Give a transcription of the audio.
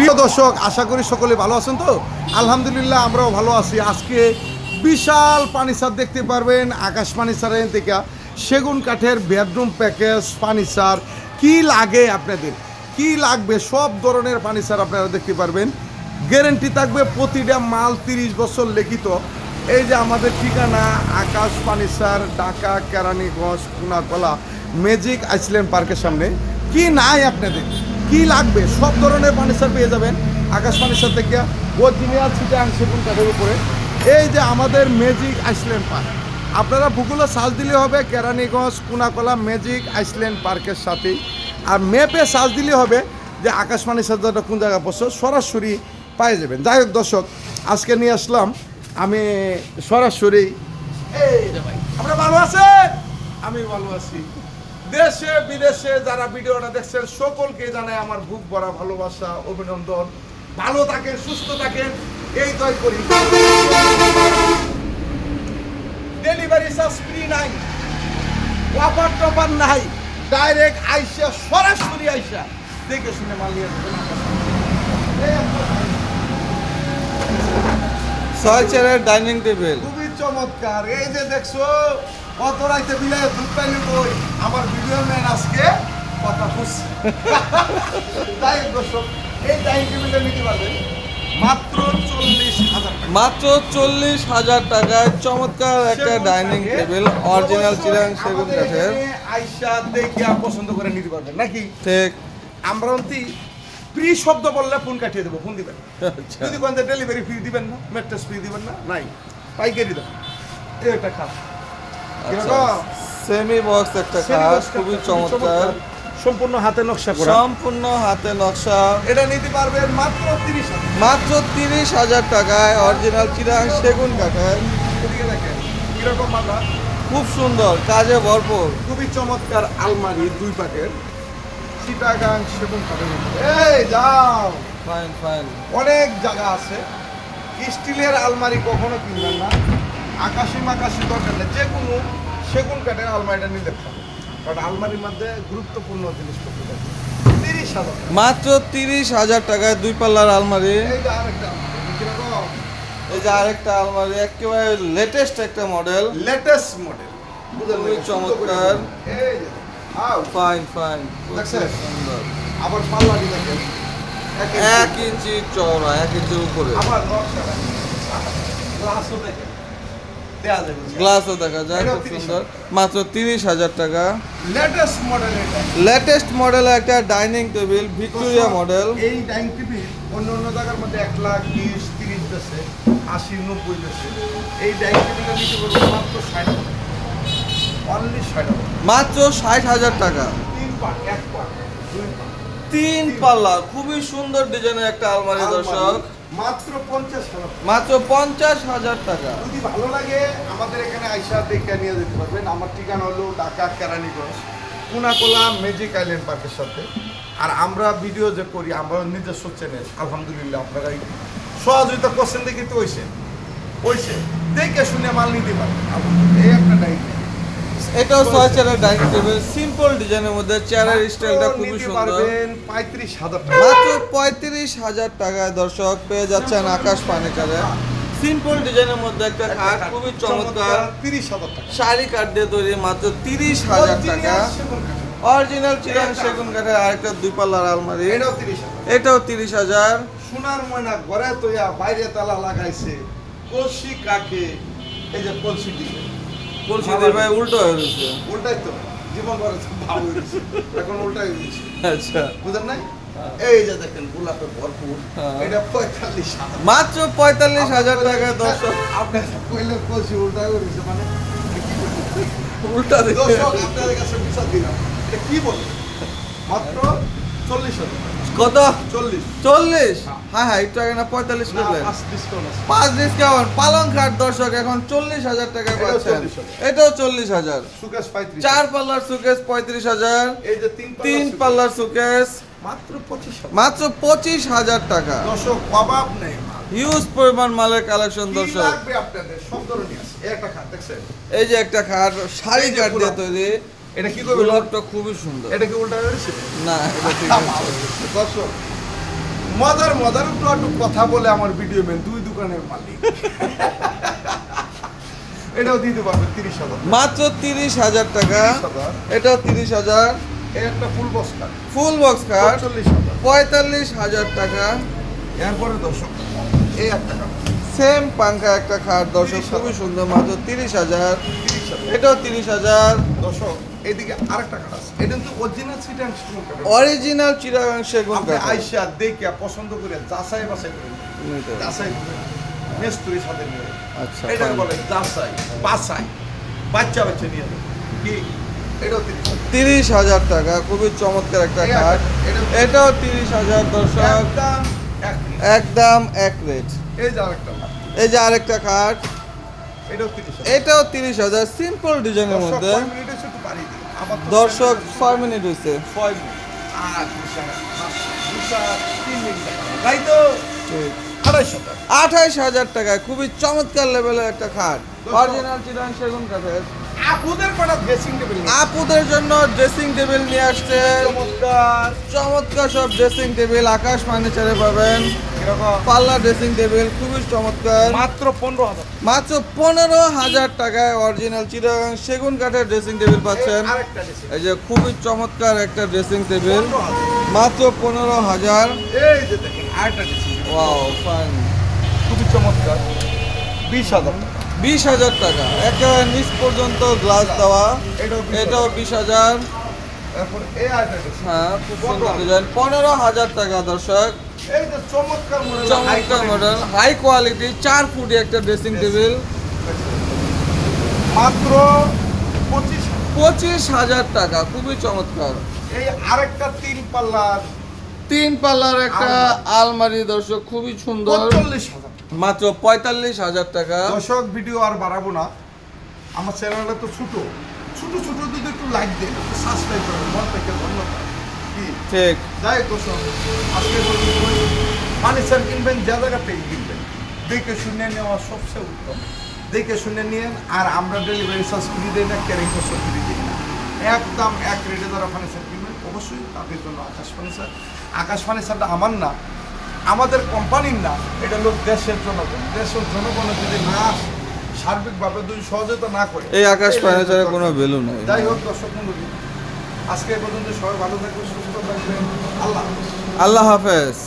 প্রিয় দর্শক, আশা করি সকলে ভালো আছেন। তো আলহামদুলিল্লাহ আমরাও ভালো আছি। আজকে বিশাল ফার্নিচার দেখতে পারবেন আকাশ ফার্নিচারের থেকে। সেগুন কাঠের বেডরুম প্যাকেজ ফার্নিচার কি লাগে, আপনাদের কি লাগবে সব ধরনের ফার্নিচার আপনারা দেখতে পারবেন। গ্যারেন্টি থাকবে প্রতিটা মাল 30 বছর লিখিত। এই যে আমাদের ঠিকানা Akash furniture, Dhaka Keraniganj, Konakhola magic island পার্কের সামনে। কি নাই আপনাদের কি লাগবে সব ধরনের ফার্নিচার পেয়ে যাবেন আকাশ ফার্নিচার থেকে। অরিজিনাল চিটাং সেগুন কাঠের উপরে। এই যে আমাদের ম্যাজিক আইসল্যান্ড পার্ক, আপনারা গুগলে সার্চ দিলে হবে কেরানীগঞ্জ কোনাকলা ম্যাজিক আইসল্যান্ড পার্কের সাথেই। আর ম্যাপে সার্চ দিলে হবে যে আকাশ ফার্নিচারটা কোন জায়গায় বসে, সরাসরি পাই যাবেন। যাই হোক দর্শক, আজকে নিয়ে আসলাম আমি সরাসরি। এই যে ভাই, আমরা ভালো আছেন? আমি ভালো আছি। দেশে বিদেশে যারা ভিডিওটা দেখছেন সকলকে জানাই আমার বুক ভরা ভালোবাসা, অভিনন্দন। ভালো থাকেন, সুস্থ থাকেন, এই দয় করি। ডেলিভারি চার্জ ফ্রি নাই, অফার টফার নাই, ডাইরেক্ট আইসা সরাসরি আইসা দেখে শুনে মাল নিয়ে যাবেন। 6 চেয়ারের ডাইনিং টেবিল খুবই চমৎকার। এই যে দেখছো কত রাইতে বিলায় দুধ পাইনি কই, আমার ভিডিও ম্যান আজকে কথা বুঝছে। তাই দর্শক, এই ডাইনিং টেবিলটা নিতে পারবেন মাত্র 40,000 টাকা। মাত্র 40,000 টাকায় চমৎকার একটা ডাইনিং টেবিল, অরিজিনাল চিরাং সেগুন কাঠের। আইসা দেখে পছন্দ করে নিতে পারবেন নাকি? ঠিক। আমরা অন্তি ফ্রি শব্দ বললে ফোন কাটিয়ে দেবো, ফোন দিবেন। যদি কোন ডেলিভারি ফ্রি দিবেন না, ম্যাট্রেস ফ্রি দিবেন না, নাই পাইকারি দেবেন। এই একটা খাট সেমি বক্স একটা খাট, খুবই চমৎকার, সম্পূর্ণ হাতে নকশা করা, সম্পূর্ণ হাতে নকশা। এটা নিতে পারবেন মাত্র 30,000। মাত্র 30,000 টাকায় অরিজিনাল চিরাং সেগুন কাঠের। এদিকে দেখেন কিরকম মাথা, খুব সুন্দর, কাজে ভরপুর, খুবই চমৎকার আলমারি, 2 পাকের চিটাগাং সেগুন কাঠের। এই যাও, ফাইন ফাইন। অনেক জায়গা আছে। স্টিলের আলমারি কখনো কিনবেন না, আকাশি মাকাশি দরকার নেই, যে কোনো সেগুন কাঠের আলমারিটা নিতে পারবেন। কারণ আলমারির মধ্যে গুরুত্বপূর্ণ জিনিসপত্র থাকে। 30,000 মাত্র 30,000 টাকায় 2 পাল্লার আলমারি। এই যে আরেকটা কিরকম, এই যে আরেকটা আলমারি, একেবারে লেটেস্ট একটা মডেল, লেটেস্ট মডেল, খুবই চমৎকার। এই যে ফাইন ফাইন, দেখছেন? সুন্দর। আবার পাল্লাটি দেখেন 1 ইঞ্চি চওড়া, 1 ইঞ্চির উপরে। আবার নকশা দেখেন, গ্লাসও দেখেন, দেয়া যাবে গ্লাসও দেখা যায়, খুব সুন্দর। মাত্র 30,000 টাকা। Latest model. এটা লেটেস্ট মডেলের একটা ডাইনিং টেবিল, ভিক্টোরিয়া মডেল। এই ডাইনিং টেবিল অন্য অন্য জায়গার মধ্যে 1,20,000, 30 বেছে, 80, 90 বেছে। এই ডাইনিং টেবিলটা নিতে পারবেন মাত্র 60 টাকা, অনলি 60 টাকা। মাত্র 60,000 টাকা। 3 পাট, 1 পাট, 2 পাট, 3 পাল্লা, খুবই সুন্দর ডিজাইনের একটা আলমারি দর্শক। মাত্র 50,000। মাত্র 50,000 টাকা। যদি ভালো লাগে আমাদের এখানে আইসা দেখে নিয়ে যেতে পারবেন। আমার ঠিকানা হলো ঢাকা কেরানীগঞ্জ, কোনাকলা ম্যাজিক আইল্যান্ড পার্কের সাথে। আর আমরা ভিডিও যে করি, আমরা নিজস্ব চ্যানেল, আলহামদুলিল্লাহ আপনারা সহযোগিতা করছেন দেখে তো হইছে দেখে শুনে মাল নিতে পারবেন। এই একটা ডাইনিং, এটাও 6 চেয়ারের ডাইনিং টেবিল, সিম্পল ডিজাইনের মধ্যে, চেয়ারের স্টাইলটা খুবই সুন্দর। 35,000 টাকা। মাত্র 35,000 টাকায় দর্শক পেয়ে যাচ্ছেন আকাশ ফার্নিচারে। সিম্পল ডিজাইনের মধ্যে একটা খাট, খুবই চমৎকার, 30,000 টাকা। শাড়ি কাঠ দিয়ে তৈরি, মাত্র 30,000 টাকা। অরিজিনাল চিরাং সেগুন কাঠের আরেকটা 2 পাল্লার আলমারি, এটাও 30,000। এটাও 30,000। সোনার ময়না ঘরে তোয়া বাইরে তালা লাগাইছে, কলসি কাকে, এই যে কলসি দিকে কলসি দিয়ে ভাই উল্টো হয়ে গেছে। উল্টাই তো জীবন ঘরে ভাব হয়ে গেছে, এখন উল্টাই হয়েছে, আচ্ছা, বুঝলেন নাই? এই যে দেখেন গোলাপে ভরপুর, হ্যাঁ। এটা 45,000। মাত্র 45,000 টাকায় দর্শক। আপনার কইলে কলসি উল্টাই হয়ে গেছে, মানে উল্টা দিকে দর্শক আপনাদের কাছে বিচার দিলাম, এটা কি বলে? মাত্র 40,000। কত? 40। 40? হ্যাঁ হ্যাঁ, একটু আগে না 45 করলেন। 5 ডিসকাউন্ট আছে। 5 ডিসকাউন্ট। পালং খাট দর্শক এখন 40,000 টাকায় এটাও পাচ্ছেন। 40,000। এটাও 40,000। সুকেশ 35। 4 পাল্লার সুকেস 35,000। এই যে 3 পাল্লার সুকেস মাত্র 25,000। মাত্র 25,000 টাকা। দর্শক অভাব নেই, হিউজ পরিমাণ মালের কালেকশন কি দর্শক। লাগবে আপনাদের সব ধরনের আছে। এই একটা খাট দেখছেন, এই যে একটা খাট, শাড়ি কাঠ দিয়ে তৈরি, এটা কি করবে? গোলাপটা খুবই সুন্দর। এটা কি উল্টা হয়েছে? না, এটা ঠিক আছে। দর্শক মজার মজার একটু কথা বলে আমার ভিডিও মেন 2 দোকানের মালিক। এটাও দিতে পারবে 30,000 মাত্র 30,000 টাকা। 30,000 এটাও 30,000। এই একটা full box cut full box card 40,000। 45,000 টাকা। এরপরে দর্শক এই একটা কাট সেম পাঙ্খা একটা খাট দর্শক, 30,000 খুবই সুন্দর, মাত্র 30,000। 30,000। এটাও 30,000। দর্শক এদিকে আরেকটা কাট আছে, এটা কিন্তু অরিজিনাল সিটাং সেগুন কাঠ। অরিজিনাল চিটাগাং সেগুন আপনি কাঠ। আইসা দেখে পছন্দ করে যাচাই বাছাই করে যাচাই করে মিস্ত্রির সাথে নিয়ে আচ্ছা, এটা fine। বলে যাচাই বাছাই বাচ্চা বাচ্চা নিয়ে যাবে কি এটাও 30,000 30,000 টাকা, খুবই চমৎকার একটা খাট। এটাও 30,000 দর্শক, একদম এক পিস। একদম এক রেট। এই যে আরেকটা কাঠ, এই যে আরেকটা খাট, এটাও 30,000। এটাও 30,000, সিম্পল ডিজাইনের দর্শক মধ্যে। 5 মিনিটে একটু বাড়িয়ে দিন। আবার তো দর্শক 6 মিনিট হয়েছে। 6 মিনিট আর দুশা 3 মিনিট তাই তো 2,500 টাকা। 28,000 টাকায় খুবই চমৎকার লেভেলের একটা খাট, দর্শক। অরিজিনাল চিটাগাং সেগুন কাঠের। আপুদের কটা ড্রেসিং টেবিল আপুদের জন্য ড্রেসিং টেবিল নিয়ে আসছে, চমৎকার চমৎকার সব ড্রেসিং টেবিল আকাশ ফার্নিচারে পাবেন। এরকম পাল্লা ড্রেসিং টেবিল খুবই চমৎকার, মাত্র 15,000 মাত্র 15,000 টাকায় অরিজিনাল চিটাগাং সেগুন কাঠের ড্রেসিং টেবিল পাচ্ছেন। আরেকটা ড্রেসিং এই যে খুবই চমৎকার একটা ড্রেসিং টেবিল, 15,000। মাত্র 15,000। এই যে দেখেন আরেকটা ড্রেসিং ওয়াও, ফাইন। খুবই চমৎকার 20,000 টাকা। 20,000 টাকা, একেবারে নিচ পর্যন্ত গ্লাস দেওয়া। এটাও 20,000 এটাও 20,000। তারপর এই আরেকটা ড্রেসিং হ্যাঁ, খুব সুন্দর ডিজাইন, 15,000 টাকা দর্শক। এই যে চমৎকার মডেল চমৎকার মডেল, হাই কোয়ালিটি 4 ফুটি একটা ড্রেসিং টেবিল, মাত্র 25,000। 25,000 টাকা, খুবই চমৎকার। এই আরেকটা 3 পাল্লার 3 পাল্লার একটা আলমারি দর্শক, খুবই সুন্দর, 45,000। মাত্র 45,000 টাকা। দর্শক ভিডিও আর বাড়াবো না, আমার চ্যানেলটা তো ছোট ছোট ছোট যদি একটু লাইক দেন, একটু সাবস্ক্রাইব করেন, মন থেকে ধন্যবাদ। কি ঠিক, যাই হোক দর্শক, আজকে ফার্নিচার কিনবেন যা জায়গা থেকে কিনবেন দেখে শুনে নেওয়া সবচেয়ে উত্তম। দেখে শুনে নিন, আর আমরা ডেলিভারি চার্জ ফ্রি দিই না, ক্যারিং কস্ট ফ্রি দিই না, একদম এক রেটে যারা ফার্নিচার কিনবেন অবশ্যই তাদের জন্য আকাশ ফার্নিচার। আকাশ ফার্নিচারটা আমার না, আমাদের কোম্পানির না, এটা লোক দেশের জনগণ। দেশের জনগণের যদি না সার্বিকভাবে যদি সহযোগিতা না করে, এই আকাশ ফার্নিচারের কোনো ভ্যালু নেই। যাই হোক দর্শক মণ্ডলী, আজকে এই পর্যন্ত সবাই ভালো থাকবেন, সুস্থ থাকবেন। আল্লাহ হাফেজ। আল্লাহ হাফেজ।